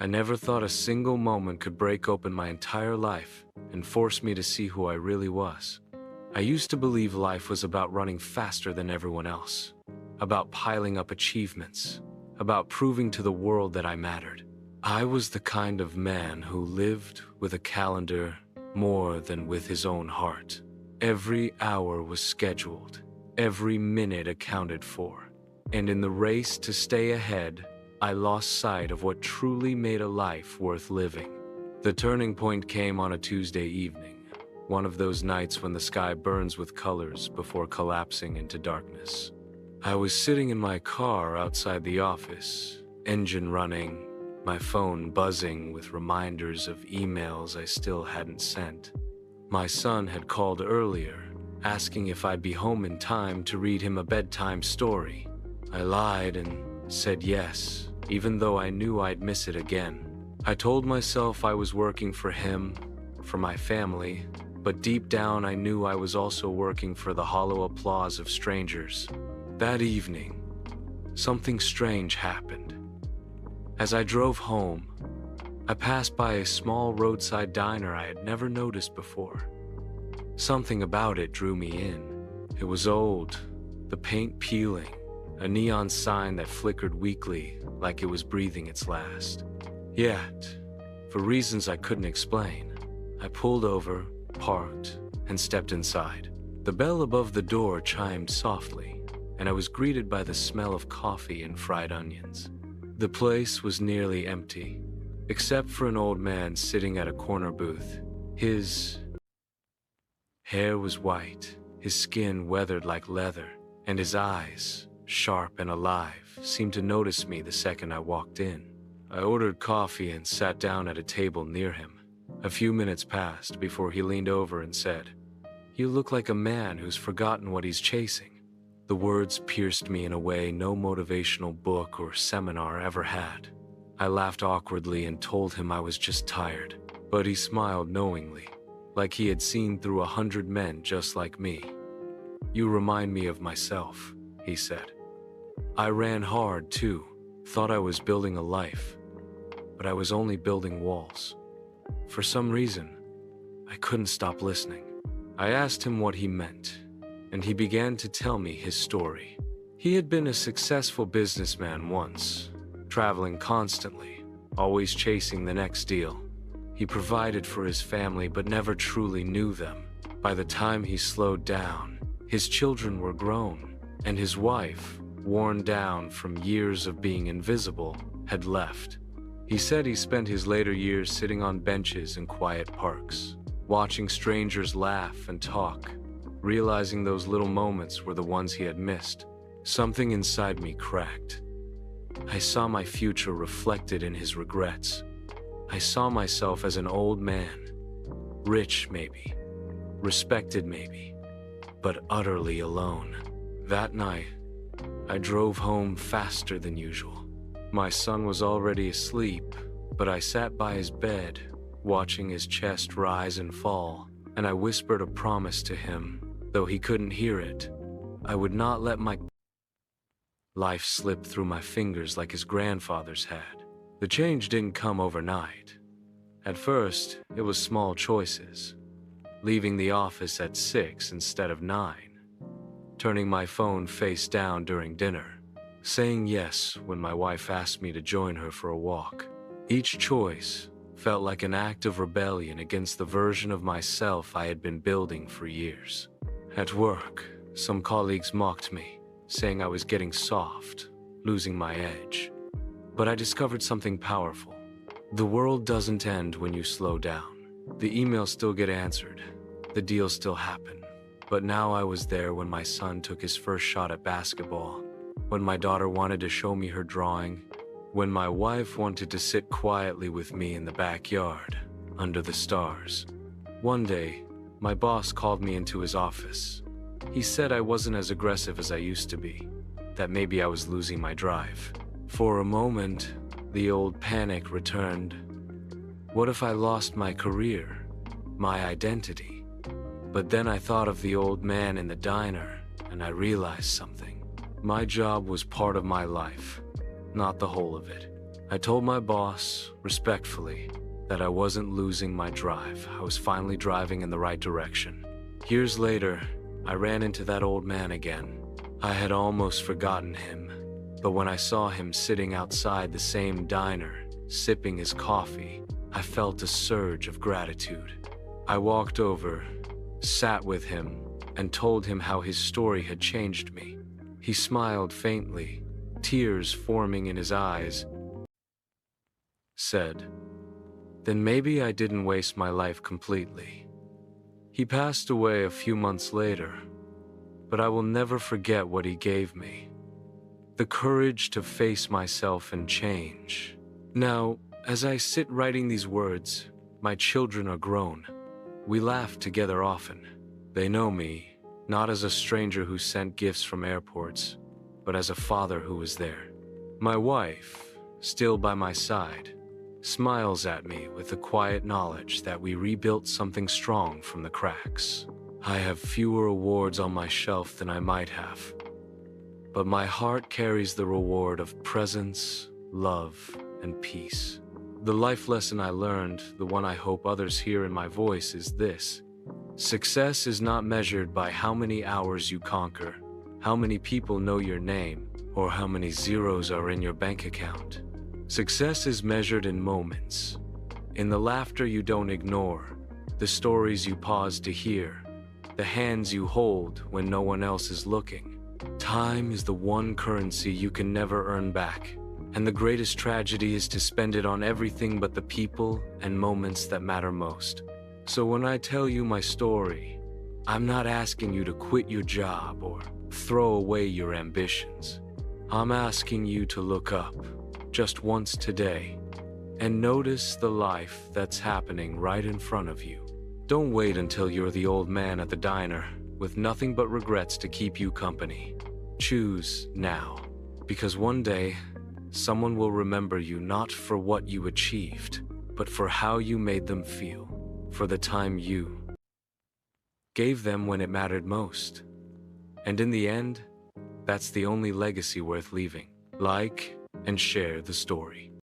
I never thought a single moment could break open my entire life and force me to see who I really was. I used to believe life was about running faster than everyone else, about piling up achievements, about proving to the world that I mattered. I was the kind of man who lived with a calendar more than with his own heart. Every hour was scheduled, every minute accounted for, and in the race to stay ahead, I lost sight of what truly made a life worth living. The turning point came on a Tuesday evening, one of those nights when the sky burns with colors before collapsing into darkness. I was sitting in my car outside the office, engine running, my phone buzzing with reminders of emails I still hadn't sent. My son had called earlier, asking if I'd be home in time to read him a bedtime story. I lied and said yes, even though I knew I'd miss it again. I told myself I was working for him, for my family, but deep down I knew I was also working for the hollow applause of strangers. That evening, something strange happened. As I drove home, I passed by a small roadside diner I had never noticed before. Something about it drew me in. It was old, the paint peeling, a neon sign that flickered weakly like it was breathing its last. Yet, for reasons I couldn't explain, I pulled over, parked, and stepped inside. The bell above the door chimed softly, and I was greeted by the smell of coffee and fried onions. The place was nearly empty, except for an old man sitting at a corner booth. His hair was white, his skin weathered like leather, and his eyes, sharp and alive, seemed to notice me the second I walked in. I ordered coffee and sat down at a table near him. A few minutes passed before he leaned over and said, "You look like a man who's forgotten what he's chasing." The words pierced me in a way no motivational book or seminar ever had. I laughed awkwardly and told him I was just tired, but he smiled knowingly, like he had seen through 100 men just like me. "You remind me of myself," he said. I ran hard too, thought I was building a life, but I was only building walls. For some reason, I couldn't stop listening. I asked him what he meant, and he began to tell me his story. He had been a successful businessman once, traveling constantly, always chasing the next deal. He provided for his family but never truly knew them. By the time he slowed down, his children were grown, and his wife, worn down from years of being invisible, had left. He said he spent his later years sitting on benches in quiet parks, watching strangers laugh and talk, realizing those little moments were the ones he had missed. Something inside me cracked. I saw my future reflected in his regrets. I saw myself as an old man, rich maybe, respected maybe, but utterly alone. That night, I drove home faster than usual. My son was already asleep, but I sat by his bed, watching his chest rise and fall, and I whispered a promise to him, though he couldn't hear it. I would not let my life slip through my fingers like his grandfather's had. The change didn't come overnight. At first, it was small choices. Leaving the office at 6 instead of 9. Turning my phone face down during dinner. Saying yes when my wife asked me to join her for a walk. Each choice felt like an act of rebellion against the version of myself I had been building for years. At work, some colleagues mocked me, saying I was getting soft, losing my edge. But I discovered something powerful. The world doesn't end when you slow down. The emails still get answered. The deals still happen. But now I was there when my son took his first shot at basketball, when my daughter wanted to show me her drawing, when my wife wanted to sit quietly with me in the backyard, under the stars. One day, my boss called me into his office. He said I wasn't as aggressive as I used to be, that maybe I was losing my drive. For a moment, the old panic returned. What if I lost my career, my identity? But then I thought of the old man in the diner, and I realized something. My job was part of my life, not the whole of it. I told my boss, respectfully, that I wasn't losing my drive. I was finally driving in the right direction. Years later, I ran into that old man again. I had almost forgotten him, but when I saw him sitting outside the same diner, sipping his coffee, I felt a surge of gratitude. I walked over, sat with him, and told him how his story had changed me. He smiled faintly, tears forming in his eyes, said, "Then maybe I didn't waste my life completely." He passed away a few months later, but I will never forget what he gave me. The courage to face myself and change. Now, as I sit writing these words, my children are grown. We laugh together often. They know me, not as a stranger who sent gifts from airports, but as a father who was there. My wife, still by my side, smiles at me with the quiet knowledge that we rebuilt something strong from the cracks. I have fewer awards on my shelf than I might have, but my heart carries the reward of presence, love, and peace. The life lesson I learned, the one I hope others hear in my voice, is this: success is not measured by how many hours you conquer, how many people know your name, or how many zeros are in your bank account. Success is measured in moments, in the laughter you don't ignore, the stories you pause to hear, the hands you hold when no one else is looking. Time is the one currency you can never earn back, and the greatest tragedy is to spend it on everything but the people and moments that matter most. So when I tell you my story, I'm not asking you to quit your job or throw away your ambitions. I'm asking you to look up, just once today, and notice the life that's happening right in front of you. Don't wait until you're the old man at the diner with nothing but regrets to keep you company. Choose now, because one day, someone will remember you not for what you achieved, but for how you made them feel, for the time you gave them when it mattered most. And in the end, that's the only legacy worth leaving. Like and share the story.